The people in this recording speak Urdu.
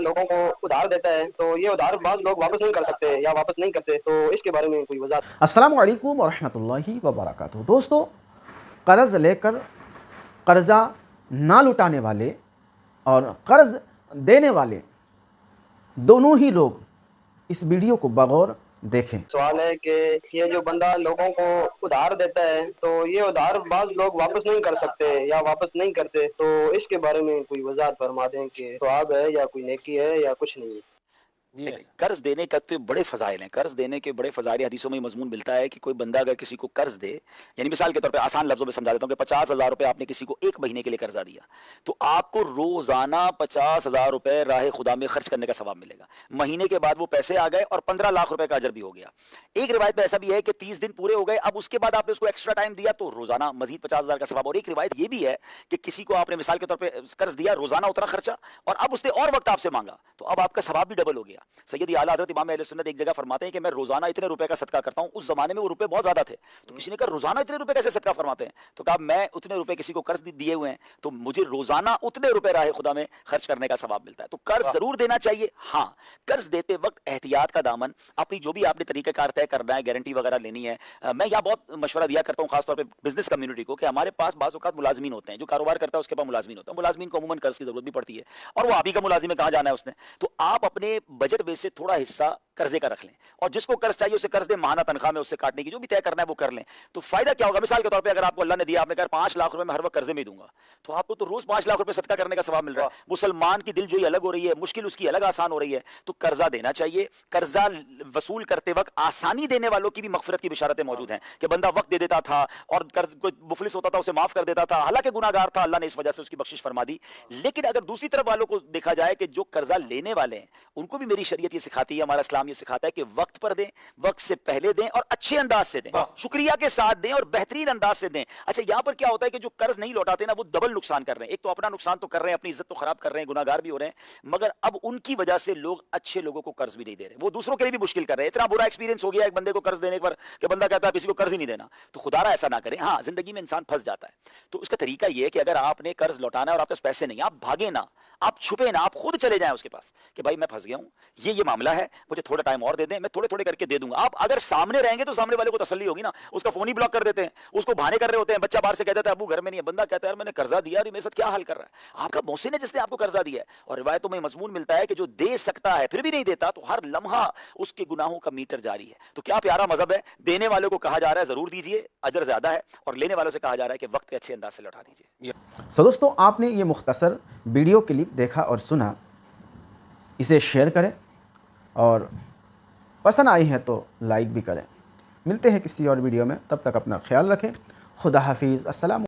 لوگوں کو ادھار دیتا ہے تو یہ ادھار بعض لوگ واپس نہیں کر سکتے یا واپس نہیں کرتے، تو اس کے بارے میں کوئی وضاحت۔ السلام علیکم ورحمۃ اللہ وبرکاتہ۔ دوستو، قرض لے کر قرضہ نہ لٹانے والے اور قرض دینے والے دونوں ہی لوگ اس ویڈیو کو بغور دیکھیں۔ سوال ہے کہ یہ جو بندہ لوگوں کو ادھار دیتا ہے تو یہ ادھار بعض لوگ واپس نہیں کر سکتے یا واپس نہیں کرتے، تو اس کے بارے میں کوئی وضاحت فرما دیں کہ ثواب ہے یا کوئی نیکی ہے یا کچھ نہیں ہے۔ قرض دینے کا تو بڑے فضائل ہیں، قرض دینے کے بڑے فضائل حدیثوں میں مضمون ملتا ہے کہ کوئی بندہ اگر کسی کو قرض دے، یعنی مثال کے طور پہ آسان لفظوں میں سمجھا دیتا ہوں کہ 50,000 روپے آپ نے کسی کو ایک مہینے کے لیے قرضہ دیا تو آپ کو روزانہ 50,000 روپے راہ خدا میں خرچ کرنے کا ثواب ملے گا۔ مہینے کے بعد وہ پیسے آ گئے اور 15 لاکھ روپے کا اجر بھی ہو گیا۔ ایک روایت میں ایسا بھی ہے کہ 30 دن پورے ہو گئے، اب اس کے بعد آپ نے اس کو ایکسٹرا ٹائم دیا تو روزانہ مزید 50,000 کا ثواب۔ اور ایک روایت یہ بھی ہے کہ کسی کو آپ نے مثال کے طور پہ قرض دیا، روزانہ اتنا خرچہ، اور اب اس نے اور وقت آپ سے مانگا تو اب آپ کا ثواب بھی ڈبل ہو گیا۔ سیدی اعلیٰ حضرت امام اہل سنت ایک جگہ فرماتے ہیں کہ میں روزانہ اتنے روپے کا صدقہ کرتا ہوں۔ اس زمانے میں وہ روپے بہت زیادہ تھے تو کسی نے کہا روزانہ اتنے روپے کیسے صدقہ فرماتے ہیں؟ تو کہا میں اتنے روپے کسی کو قرض دیے ہوئے ہیں تو مجھے روزانہ اتنے روپے راہ خدا میں خرچ کرنے کا ثواب ملتا ہے۔ تو قرض ضرور دینا چاہیے، ہاں قرض دیتے وقت احتیاط کا دامن اپنی جو بھی آپ نے طریقہ کار طے کرنا ہے، گارنٹی وغیرہ لینی ہے۔ میں یہاں بہت مشورہ دیا کرتا ہوں خاص طور پہ بزنس کمیونٹی کو کہ ہمارے پاس بعض اوقات ملازمین ہوتے ہیں، جو کاروبار کرتا ہے اس کے پاس ملازمین ہوتا ہے، ملازمین کو عموماً قرض کی ضرورت بھی پڑتی ہے اور وہ آپ ہی کا ملازم ہے، کہاں جانا ہے اس نے، تو آپ اپنے بجٹ بیس سے تھوڑا حصہ قرضے کا رکھ لیں اور جس کو قرض چاہیے اسے قرض دیں، ماہانہ تنخواہ میں اس سے کاٹنے کی جو بھی طے کرنا ہے وہ کر لیں۔ تو فائدہ کیا ہوگا؟ مثال کے طور پہ اگر آپ کو اللہ نے دیا، آپ نے کہا 5 لاکھ روپے میں ہر وقت قرضے میں دوں گا تو آپ کو تو روز 5 لاکھ روپے صدقہ کرنے کا ثواب مل رہا ہے۔ مسلمان کی دل جوئی الگ ہو رہی ہے، مشکل اس کی الگ آسان ہو رہی ہے۔ تو قرضہ دینا چاہیے۔ قرضہ وصول کرتے وقت آسانی دینے والوں کی بھی مغفرت کی بشارتیں موجود ہیں کہ بندہ وقت دے دیتا تھا اور قرض کوئی مفلس ہوتا تھا اسے معاف کر دیتا تھا، حالانکہ گناہ گار تھا، اللہ نے اس وجہ سے اس کی بخشش فرما دی۔ لیکن اگر دوسری طرف والوں کو دیکھا جائے کہ جو قرضہ لینے والے ہیں ان کو بھی میری شریعت یہ سکھاتی ہے، ہمارا اسلام یہ سکھاتا ہے کہ وقت پر دیں، وقت سے پہلے دیں اور اچھے انداز سے دیں، شکریہ کے ساتھ دیں اور بہترین انداز سے دیں۔ اچھا یہاں پر کیا ہوتا ہے کہ جو قرض نہیں لوٹاتے نا وہ ڈبل نقصان کر رہے ہیں، ایک تو اپنا نقصان تو کر رہے ہیں، اپنی عزت تو خراب کر رہے ہیں، گناہگار بھی ہو رہے ہیں، مگر اب ان کی وجہ سے لوگ اچھے لوگوں کو قرض بھی نہیں دے رہے، وہ دوسروں کے لیے بھی مشکل کر رہے ہیں۔ اتنا برا ایکسپیرینس ہو گیا ایک بندے کو قرض دینے پر کہ بندہ کہتا ہے کسی کو قرض ہی نہیں دینا، تو خدارا ایسا نہ کریں۔ ہاں زندگی میں انسان پھنس جاتا ہے تو اس کا طریقہ یہ ہے کہ اگر آپ نے قرض لوٹانا ہے اور آپ کے پاس پیسے نہیں، آپ بھاگیں نہ، آپ چھپے نہ، آپ خود چلے جائیں اس کے پاس کہ بھائی میں پھنس گیا ہوں، یہ معاملہ ہے، مجھے تھوڑا ٹائم اور دے دیں، میں تھوڑے تھوڑے کر کے دے دوں گا۔ آپ اگر سامنے رہیں گے تو سامنے والے کو تسلی ہوگی نا، اس کا فون ہی بلاک کر دیتے ہیں، اس کو بہانے کر رہے ہوتے ہیں، بچہ باہر سے کہتا ہے ابو گھر میں نہیں ہے، بندہ کہتا ہے میں نے قرضہ دیا اور میرے ساتھ کیا حال کر رہا ہے، آپ کا محسن ہے جس نے آپ کو قرضہ دیا ہے۔ اور روایتوں میں مضمون ملتا ہے کہ جو دے سکتا ہے پھر بھی نہیں دیتا تو ہر لمحہ اس کے گناہوں کا میٹر جاری ہے۔ تو کیا پیارا مذہب ہے، دینے والوں کو کہا جا رہا ہے ضرور دیجئے، اجر زیادہ ہے، اور لینے والوں سے کہا جا رہا ہے کہ وقت پہ اچھے انداز سے لوٹا دیجئے۔ دوستو، آپ نے یہ مختصر ویڈیو کلپ دیکھا اور سنا، اسے شیئر کریں اور پسند آئی ہے تو لائک بھی کریں۔ ملتے ہیں کسی اور ویڈیو میں، تب تک اپنا خیال رکھیں۔ خدا حافظ۔ السلام